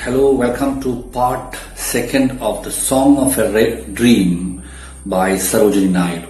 Hello, welcome to part second of the Song of a Dream by Sarojini Naidu.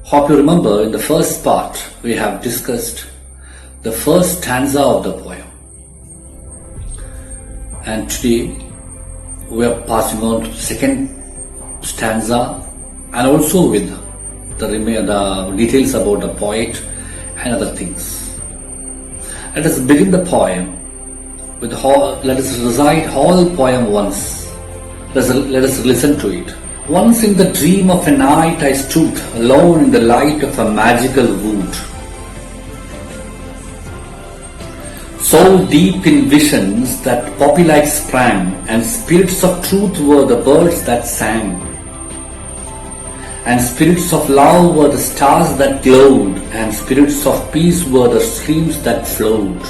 Hope you remember in the first part we have discussed the first stanza of the poem. And today we are passing on to the second stanza and also with the details about the poet and other things. Let us begin the poem. Let us recite whole poem once. Let us listen to it. Once in the dream of a night I stood alone in the light of a magical wood. So deep in visions that poppy-like sprang, and spirits of truth were the birds that sang. And spirits of love were the stars that glowed, and spirits of peace were the streams that flowed.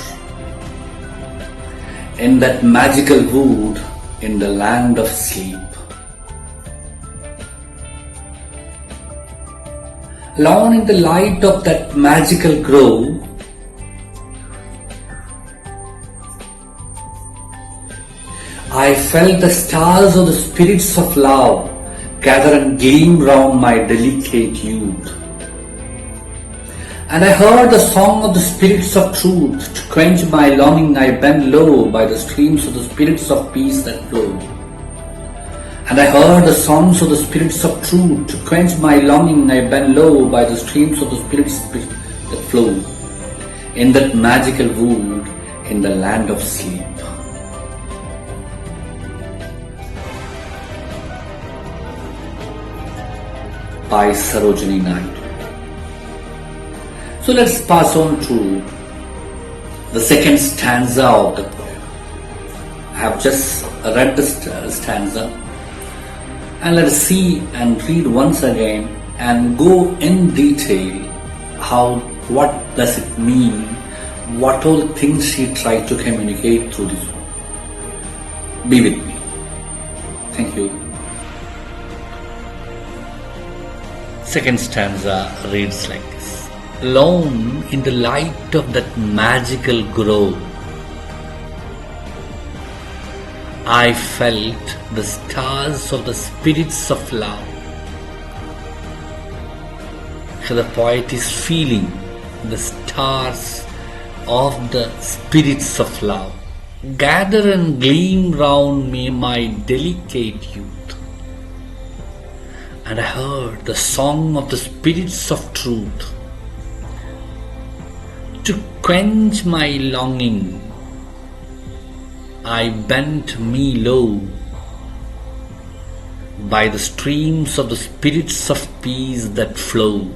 In that magical wood, in the land of sleep. Alone in the light of that magical grove, I felt the stars of the spirits of love gather and gleam round my delicate youth. And I heard the song of the spirits of truth. To quench my longing I bent low by the streams of the spirits of peace that flow. And I heard the songs of the spirits of truth. To quench my longing I bent low by the streams of the spirits that flow. In that magical wood, in the land of sleep. By Sarojini Naidu. So let's pass on to the second stanza of the poem. I have just read the stanza, and let us see and read once again and go in detail what does it mean, what all things she tried to communicate through this poem. Be with me. Thank you. Second stanza reads like this. Alone in the light of that magical grove, I felt the stars of the spirits of love. So the poet is feeling the stars of the spirits of love gather and gleam round me, my delicate youth. And I heard the song of the spirits of truth. To quench my longing, I bent me low by the streams of the spirits of peace that flow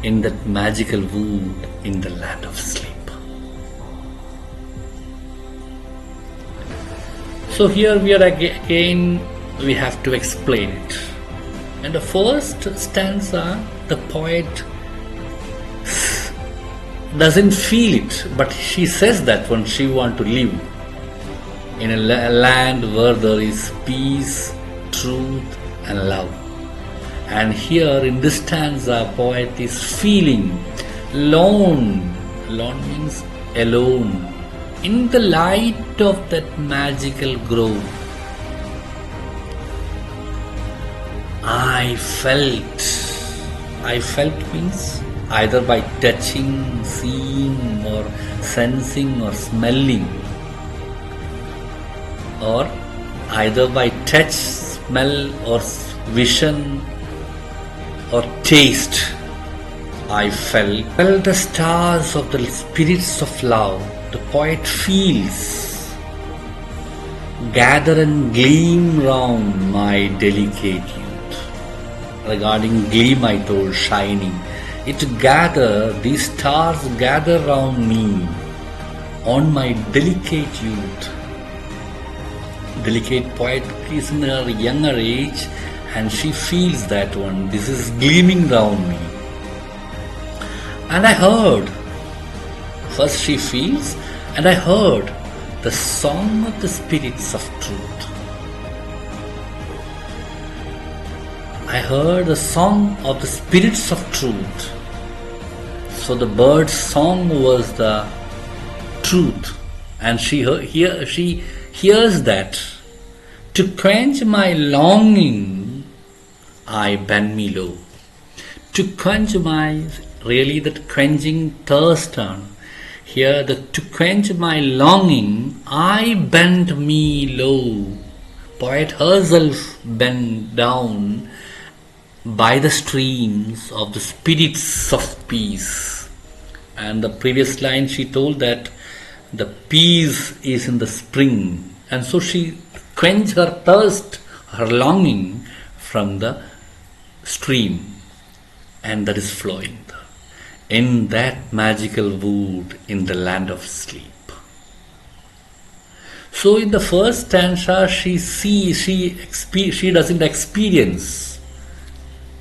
in that magical wood in the land of sleep. So here we are again, we have to explain it. In the first stanza, the poet doesn't feel it, but she says that when she wants to live in a land where there is peace, truth and love. And here in this stanza, poet is feeling alone. Alone means alone. In the light of that magical grove, I felt means either by touching, seeing or sensing or smelling, or either by touch, smell or vision or taste. I felt the stars of the spirits of love. The poet feels gather and gleam round my delicate youth. Regarding gleam I told shining. These stars gather round me on my delicate youth. Delicate poet is in her younger age and she feels that one. This is gleaming round me. And I heard, first she feels, and I heard the song of the spirits of truth. I heard the song of the spirits of truth. So the bird's song was the truth. And she hears that, to quench my longing, I bend me low. To quench my, really that quenching thirst on. Here, to quench my longing, I bend me low. Poet herself bent down by the streams of the spirits of peace. And the previous line she told that the peace is in the spring. And so she quenched her thirst, her longing from the stream. And that is flowing in that magical wood in the land of sleep. So in the first stanza, she doesn't experience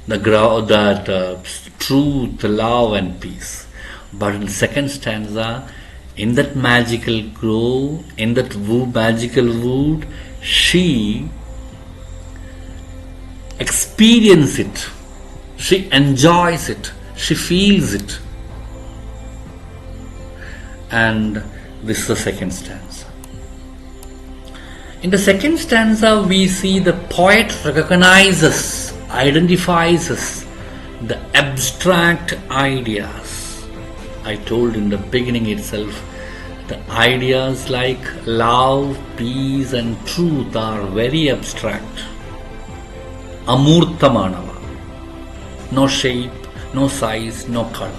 that truth, love and peace. But in the second stanza, in that magical grove, in that magical wood, she experiences it. She enjoys it. She feels it. And this is the second stanza. In the second stanza, we see the poet recognizes, identifies the abstract ideas. I told in the beginning itself, the ideas like love, peace and truth are very abstract. Amurtamanava. No shape, no size, no color.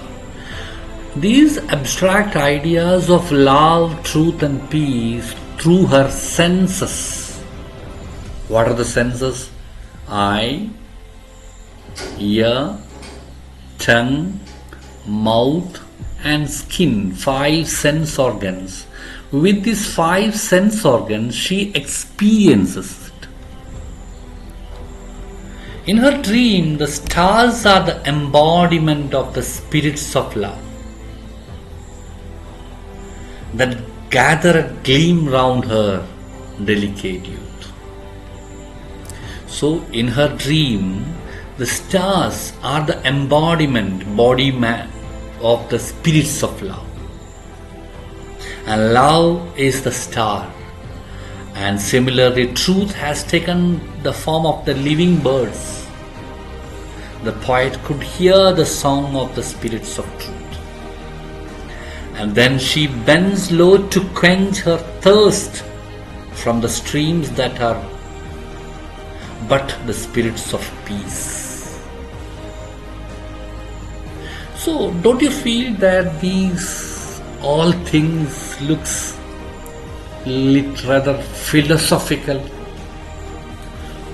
These abstract ideas of love, truth and peace through her senses. What are the senses? Eye, ear, tongue, mouth and skin. 5 sense organs. With these 5 sense organs, she experiences it. In her dream, the stars are the embodiment of the spirits of love that gather a gleam round her delicate youth. So in her dream, the stars are the embodiment, of the spirits of love. And love is the star. And similarly, truth has taken the form of the living birds. The poet could hear the song of the spirits of truth. And then she bends low to quench her thirst from the streams that are but the spirits of peace. So, don't you feel that these all things looks rather philosophical?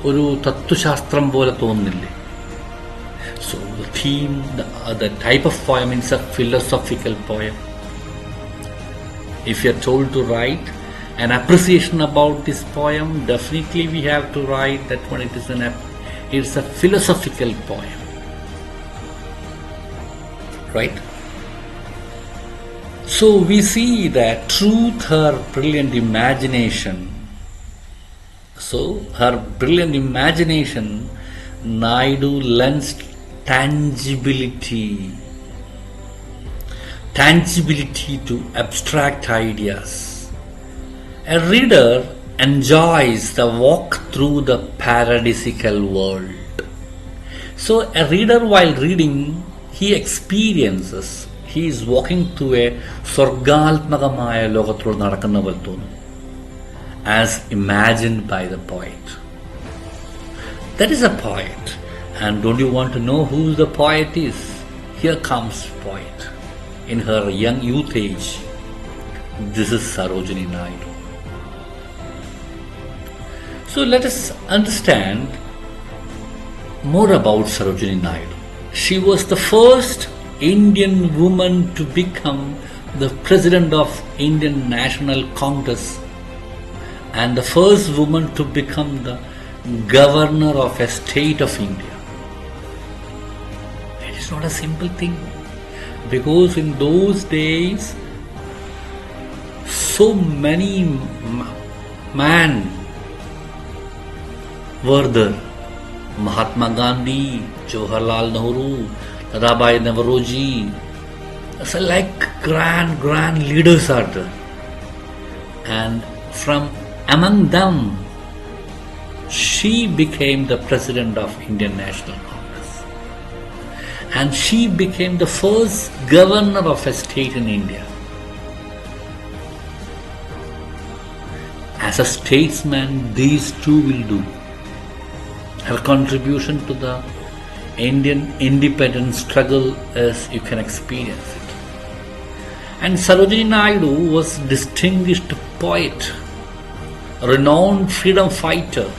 ഒരു തത്വശാസ്ത്രം പോലെ തോന്നുന്നില്ലേ? So the theme, the type of poem is a philosophical poem. If you are told to write an appreciation about this poem, definitely we have to write that one. It's a philosophical poem, right? So we see that through her brilliant imagination. So her brilliant imagination, Naidu lends tangibility to abstract ideas. A reader enjoys the walk through the paradisical world. So a reader, while reading, he experiences, he is walking through a സ്വർഗാത്മകമായ ലോകത്തിലൂടെ നടക്കുന്ന പോലെ തോന്നും, as imagined by the poet. That is a poet. And don't you want to know who the poet is? Here comes poet in her young youth age. This is Sarojini Naidu. So let us understand more about Sarojini Naidu. She was the first Indian woman to become the president of Indian National Congress and the first woman to become the governor of a state of India. It's not a simple thing, because in those days so many men were there. Mahatma Gandhi, Jawaharlal Nehru, Dadabai Navroji, so like grand leaders are there. and from among them, she became the president of Indian National Congress. And she became the first governor of a state in India. As a statesman, these two will do. Her contribution to the Indian independence struggle is you can experience it. And Sarojini Naidu was a distinguished poet, a renowned freedom fighter,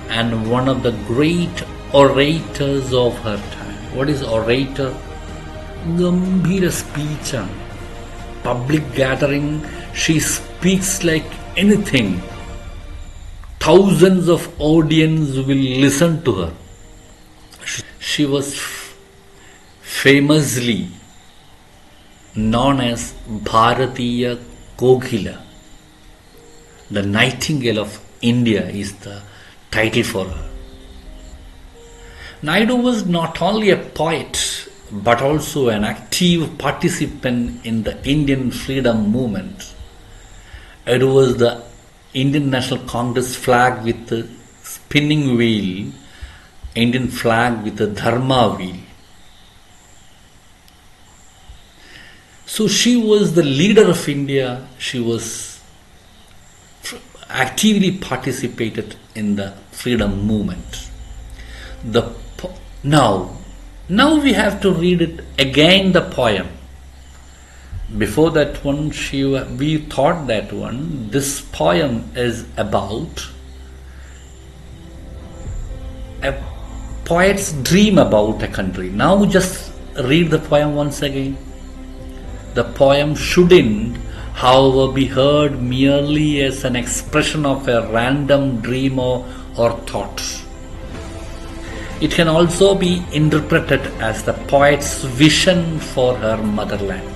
and one of the great orators of her time. What is orator? Gambhira speech. Public gathering, she speaks like anything. Thousands of audience will listen to her. She was famously known as Bharatiya Kokhila. The Nightingale of India is the title for her. Naidu was not only a poet but also an active participant in the Indian freedom movement. It was the Indian National Congress flag with the spinning wheel, Indian flag with the Dharma wheel. So she was the leader of India. She was actively participated in the freedom movement. Now we have to read it again, the poem. Before that one, we thought that one, this poem is about a poet's dream about a country. Now just read the poem once again. The poem shouldn't, however, be heard merely as an expression of a random dream or thought. It can also be interpreted as the poet's vision for her motherland.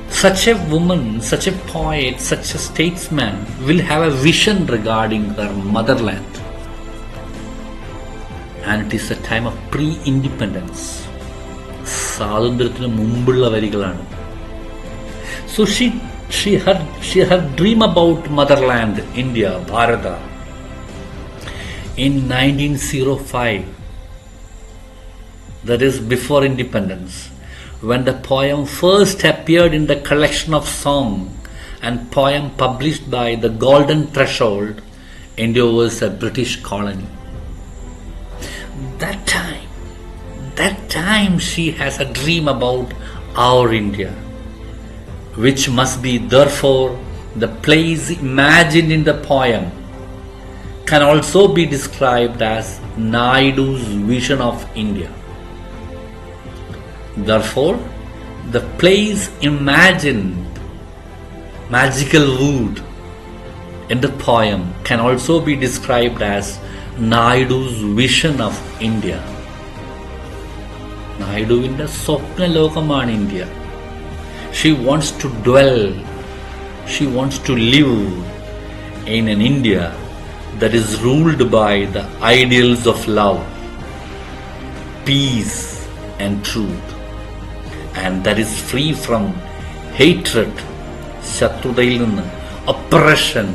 Such a woman, such a poet, such a statesman will have a vision regarding her motherland. And it is a time of pre-independence. സ്വാതന്ത്ര്യത്തിന് മുമ്പുള്ള വരികളാണ്. So she had dream about motherland, India, Bharata. In 1905, that is before independence, when the poem first appeared in the collection of song and poem published by the Golden Threshold, India was a British colony. That time she has a dream about our India, which must be therefore the place imagined in the poem can also be described as Naidu's vision of India. Therefore, the place imagined, magical wood, in the poem can also be described as Naidu's vision of India. Naiduവിൻ്റെ സ്വപ്നലോകമാണ് India. She wants to dwell, she wants to live in an India that is ruled by the ideals of love, peace and truth, and that is free from hatred, ശത്രുതയിൽ നിന്ന്, oppression,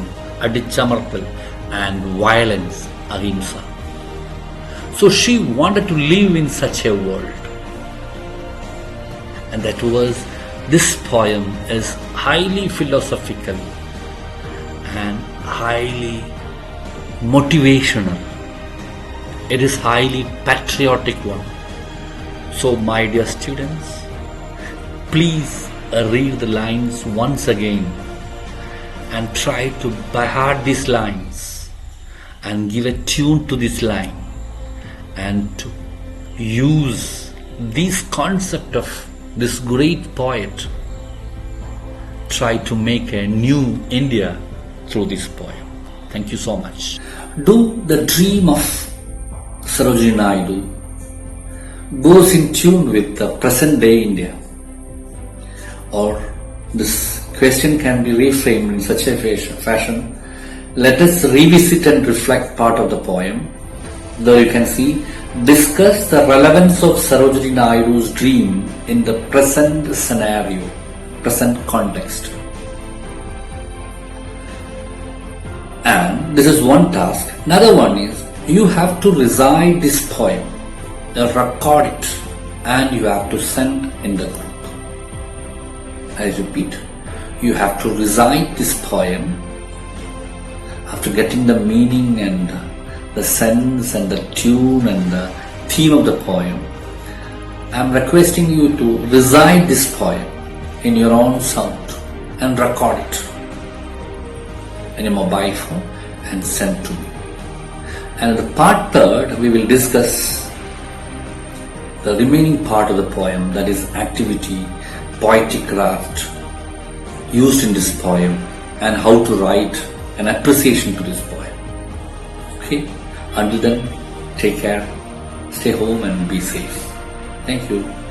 അടിച്ചമർത്തൽ, and violence, ahimsa. So she wanted to live in such a world. And this poem is highly philosophical and highly motivational. It is highly patriotic one. So my dear students, please read the lines once again and try to by heart these lines and give a tune to this line and to use this concept of this great poet. Try to make a new India through this poem. Thank you so much. Do the dream of Sarojini Naidu goes in tune with the present day India? Or this question can be reframed in such a fashion. Let us revisit and reflect part of the poem. Though you can see, discuss the relevance of Sarojini Naidu's dream in the present scenario, present context. And this is one task. Another one is you have to recite this poem, record it, and you have to send in the group. I repeat, you have to recite this poem after getting the meaning and the sense and the tune and the theme of the poem. I am requesting you to recite this poem in your own sound and record it in a mobile phone and send to me. And the part third, we will discuss the remaining part of the poem, that is activity, poetic craft used in this poem, and how to write an appreciation to this poem. Okay? Until then, take care, stay home and be safe. Thank you.